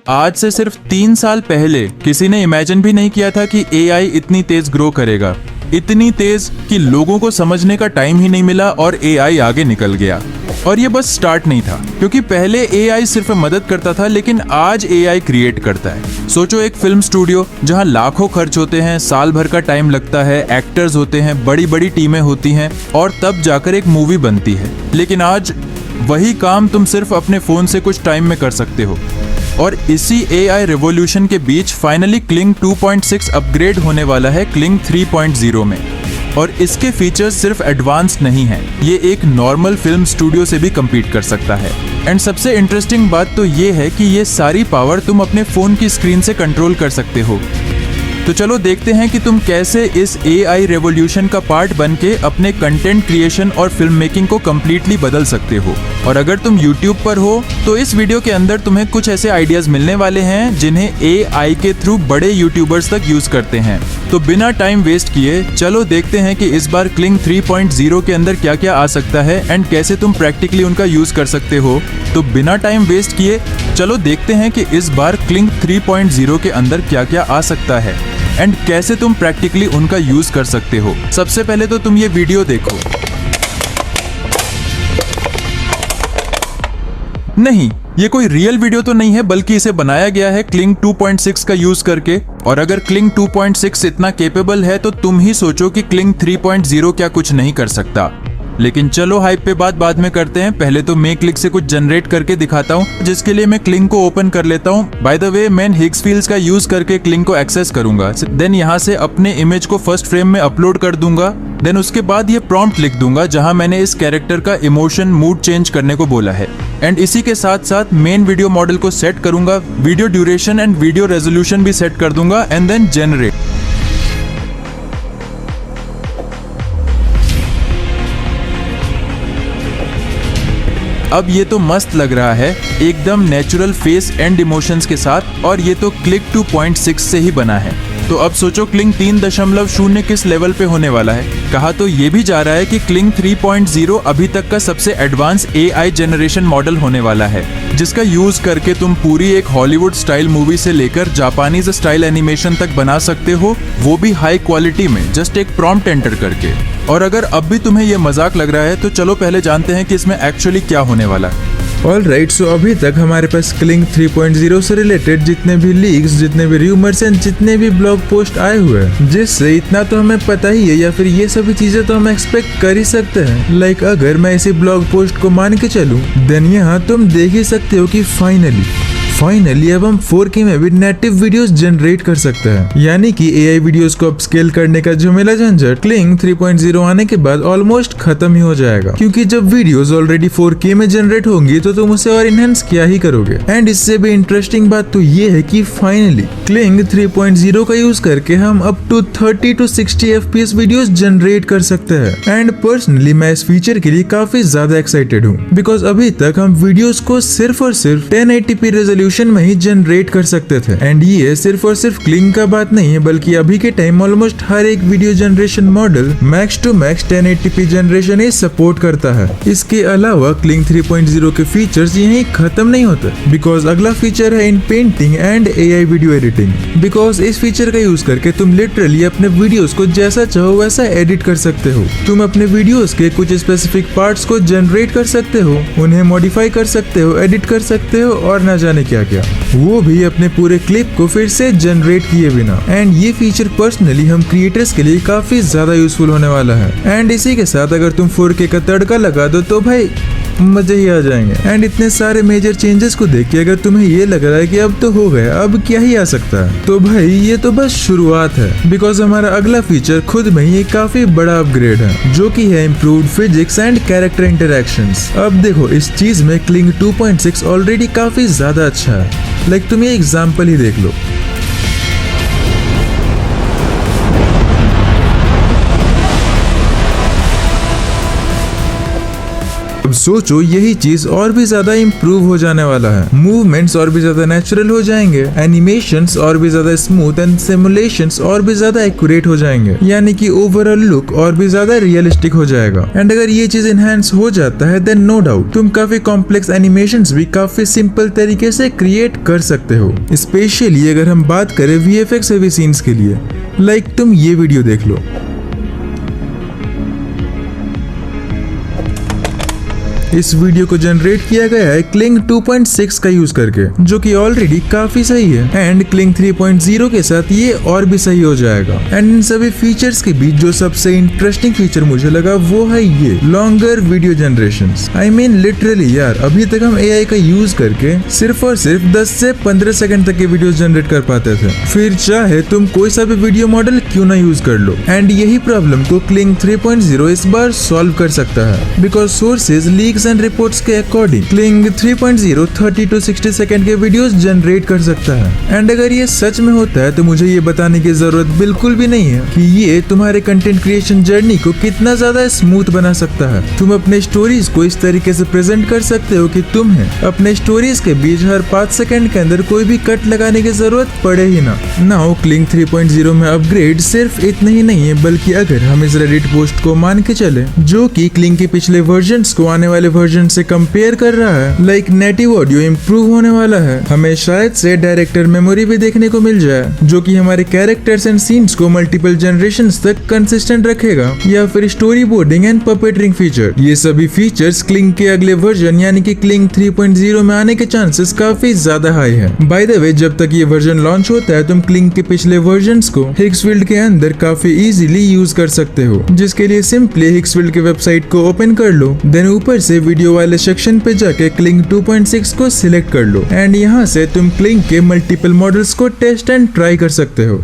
आज से सिर्फ 3 साल पहले किसी ने इमेजिन भी नहीं किया था कि एआई इतनी तेज ग्रो करेगा, इतनी तेज कि लोगों को समझने का टाइम ही नहीं मिला और एआई आगे निकल गया। और ये बस स्टार्ट नहीं था, क्योंकि पहले एआई सिर्फ मदद करता था, लेकिन आज एआई क्रिएट करता है। सोचो एक फिल्म स्टूडियो जहां लाखों खर्च होते हैं, साल भर का टाइम लगता है, एक्टर्स होते हैं, बड़ी बड़ी टीमें होती हैं और तब जाकर एक मूवी बनती है। लेकिन आज वही काम तुम सिर्फ अपने फोन से कुछ टाइम में कर सकते हो। और इसी एआई रिवॉल्यूशन के बीच फाइनली क्लिंग 2.6 अपग्रेड होने वाला है क्लिंग 3.0 में। और इसके फीचर्स सिर्फ एडवांस नहीं हैं, ये एक नॉर्मल फिल्म स्टूडियो से भी कम्पीट कर सकता है। एंड सबसे इंटरेस्टिंग बात तो ये है कि ये सारी पावर तुम अपने फोन की स्क्रीन से कंट्रोल कर सकते हो। तो चलो देखते हैं कि तुम कैसे इस एआई रेवोल्यूशन का पार्ट बन के अपने कंटेंट क्रिएशन और फिल्म मेकिंग को कम्प्लीटली बदल सकते हो। और अगर तुम YouTube पर हो तो इस वीडियो के अंदर तुम्हें कुछ ऐसे आइडियाज मिलने वाले हैं जिन्हें एआई के थ्रू बड़े यूट्यूबर्स तक यूज करते हैं। तो बिना टाइम वेस्ट किए चलो देखते हैं कि इस बार क्लिंग 3.0 के अंदर क्या क्या आ सकता है एंड कैसे तुम प्रैक्टिकली उनका यूज कर सकते हो। तो बिना टाइम वेस्ट किए चलो देखते हैं कि इस बार क्लिंग 3.0 के अंदर क्या क्या आ सकता है एंड कैसे तुम प्रैक्टिकली उनका यूज कर सकते हो। सबसे पहले तो तुम ये वीडियो देखो। नहीं, ये कोई रियल वीडियो तो नहीं है, बल्कि इसे बनाया गया है क्लिंग 2.6 का यूज करके। और अगर क्लिंग 2.6 इतना केपेबल है तो तुम ही सोचो कि क्लिंग 3.0 क्या कुछ नहीं कर सकता। लेकिन चलो हाइप पे बात बाद में करते हैं, पहले तो मैं क्लिक से कुछ जनरेट करके दिखाता हूँ, जिसके लिए मैं क्लिंग को ओपन कर लेता हूँ। बाय द वे मैं हिग्स फील्ड्स का यूज करके क्लिंग को एक्सेस करूंगा। देन यहाँ से अपने इमेज को फर्स्ट फ्रेम में अपलोड कर दूंगा। देन उसके बाद ये प्रॉम्प्ट लिख दूंगा जहां मैंने इस कैरेक्टर का इमोशन मूड चेंज करने को बोला है। एंड इसी के साथ साथ मेन वीडियो मॉडल को सेट करूंगा, video duration and video resolution भी सेट कर दूंगा एंड देन जनरेट। अब ये तो मस्त लग रहा है, एकदम नेचुरल फेस एंड इमोशंस के साथ। और ये तो क्लिंग 2.6 से ही बना है। तो अब सोचो क्लिंग 3.0 किस लेवल पे होने वाला है। कहा तो ये भी जा रहा है कि क्लिंग 3.0 अभी तक का सबसे एडवांस एआई जनरेशन मॉडल होने वाला है, जिसका यूज करके तुम पूरी एक हॉलीवुड स्टाइल मूवी से लेकर जापानीज स्टाइल एनिमेशन तक बना सकते हो, वो भी हाई क्वालिटी में, जस्ट एक प्रॉम्प्ट एंटर करके। और अगर अब भी तुम्हें ये मजाक लग रहा है तो चलो पहले जानते हैं कि इसमें एक्चुअली क्या होने वाला है। ऑलराइट, सो अभी तक हमारे पास क्लिंग 3.0 से रिलेटेड जितने भी लीक्स, जितने भी रूमर्स एंड जितने भी ब्लॉग पोस्ट आए हुए हैं, जिससे इतना तो हमें पता ही है या फिर ये सभी चीजें तो हम एक्सपेक्ट कर ही सकते हैं। लाइक अगर मैं इसी ब्लॉग पोस्ट को मान के चलूं, देन यहाँ तुम देख ही सकते हो कि फाइनली अब हम 4K में भी नेटिव वीडियोस जनरेट कर सकते हैं। यानी कि एआई वीडियोस को अपस्केल करने का झमेला झंझट क्लिंग 3.0 आने के बाद ऑलमोस्ट खत्म ही हो जाएगा, क्योंकि जब वीडियोस ऑलरेडी 4K में जनरेट होंगी तो तुम उसे और इनहेंस क्या ही करोगे। एंड इससे भी इंटरेस्टिंग बात तो ये है कि फाइनली क्लिंग 3.0 का यूज करके हम up to 30 to 60 FPS videos generate कर सकते हैं। एंड पर्सनली मैं इस फीचर के लिए काफी ज्यादा एक्साइटेड हूँ, बिकॉज अभी तक हम वीडियोस को सिर्फ और सिर्फ 1080p रेजोल्यूशन में ही जनरेट कर सकते थे। एंड ये सिर्फ और सिर्फ क्लिंग का बात नहीं है, बल्कि अभी के टाइम ऑलमोस्ट हर एक video generation model max to max 1080p generation ही सपोर्ट करता है। इसके अलावा क्लिंग 3.0 के फीचर्स यहीं खत्म नहीं होते, बिकॉज अगला फीचर है इन painting and AI video editing. Because इस फीचर का यूज करके तुम लिटरली अपने वीडियोस को जैसा चाहो वैसा एडिट कर सकते हो। तुम अपने वीडियोस के कुछ स्पेसिफिक पार्ट्स को जनरेट कर सकते हो, उन्हें मॉडिफाई कर सकते हो, एडिट कर सकते हो और ना जाने क्या, वो भी अपने पूरे क्लिप को फिर से जनरेट किए बिना। एंड ये फीचर पर्सनली हम क्रिएटर्स के लिए काफी ज्यादा यूजफुल होने वाला है। एंड इसी के साथ अगर तुम 4K का तड़का लगा दो तो भाई मजे ही आ जाएंगे। एंड इतने सारे मेजर चेंजेस को देख के अगर तुम्हें ये लग रहा है कि अब तो हो गया, अब क्या ही आ सकता है, तो भाई ये तो बस शुरुआत है। बिकॉज हमारा अगला फीचर खुद में ही एक काफी बड़ा अपग्रेड है, जो कि है improved physics and character interactions. अब देखो इस चीज में क्लिंग 2.6 ऑलरेडी काफी ज्यादा अच्छा है। लाइक तुम ये एग्जाम्पल ही देख लो। सोचो यही चीज और भी ज्यादा इम्प्रूव हो जाने वाला है। मूवमेंट्स और भी ज्यादा नेचुरल हो जाएंगे, एनिमेशंस और भी ज्यादा स्मूथ एंड सिमुलेशंस और भी ज्यादा एक्यूरेट हो जाएंगे, यानी कि ओवरऑल लुक और भी ज्यादा रियलिस्टिक हो जाएगा। एंड अगर ये चीज इनहेंस हो जाता है देन नो डाउट तुम काफी कॉम्प्लेक्स एनिमेशंस भी काफी सिंपल तरीके से क्रिएट कर सकते हो। स्पेशली अगर हम बात करें VFX हेवी सीन्स के लिए, लाइक तुम ये वीडियो देख लो। इस वीडियो को जनरेट किया गया है Kling 2.6 का यूज करके, जो कि ऑलरेडी काफी सही है। एंड Kling 3.0 के साथ ये और भी सही हो जाएगा। एंड इन सभी फीचर्स के बीच जो सबसे इंटरेस्टिंग फीचर मुझे लगा वो है ये longer video generation. I mean literally यार, अभी तक हम AI का यूज करके सिर्फ और सिर्फ 10 से 15 सेकंड तक के वीडियो जनरेट कर पाते थे, फिर चाहे तुम कोई सा भी वीडियो मॉडल क्यों ना यूज कर लो। एंड यही प्रॉब्लम को Kling 3.0 इस बार सॉल्व कर सकता है, because sources leaks and reports के अकॉर्डिंग Kling 3.0 30 to 60 सेकंड के वीडियोस जनरेट कर सकता है। एंड अगर ये सच में होता है तो मुझे ये बताने की जरूरत बिल्कुल भी नहीं है कि ये तुम्हारे कंटेंट क्रिएशन जर्नी को कितना ज्यादा स्मूथ बना सकता है। तुम अपने स्टोरीज को इस तरीके से प्रेजेंट कर सकते हो कि तुम्हें अपने स्टोरीज के बीच हर 5 सेकंड के अंदर कोई भी कट लगाने की जरूरत पड़े ही ना। नाउ Kling 3.0 में अपग्रेड सिर्फ इतना ही नहीं है, बल्कि अगर हम इस रेडिट पोस्ट को मान के चले जो कि Kling के पिछले वर्जन्स को आने वाले वर्जन से कंपेयर कर रहा है, लाइक नेटिव ऑडियो इम्प्रूव होने वाला है। हमें शायद से डायरेक्टर मेमोरी भी देखने को मिल जाए, जो कि हमारे कैरेक्टर्स एंड सीन्स को मल्टीपल जनरेशंस तक कंसिस्टेंट रखेगा, या फिर स्टोरी बोर्डिंग एंड पपेटरिंग फीचर। ये सभी फीचर्स Kling के अगले वर्जन यानी कि Kling 3.0 में आने के चांसेस काफी ज्यादा हाई है। बाय द वे, जब तक ये वर्जन लॉन्च होता है तुम Kling के पिछले वर्जन्स को हिक्सफील्ड के अंदर काफी इजीली यूज कर सकते हो, जिसके लिए सिंपली हिक्सफील्ड के वेबसाइट को ओपन कर लो, देन ऊपर से वीडियो वाले सेक्शन पे जाके Kling 2.6 को सिलेक्ट कर लो। एंड यहाँ से तुम Kling के मल्टीपल मॉडल्स को टेस्ट एंड ट्राई कर सकते हो।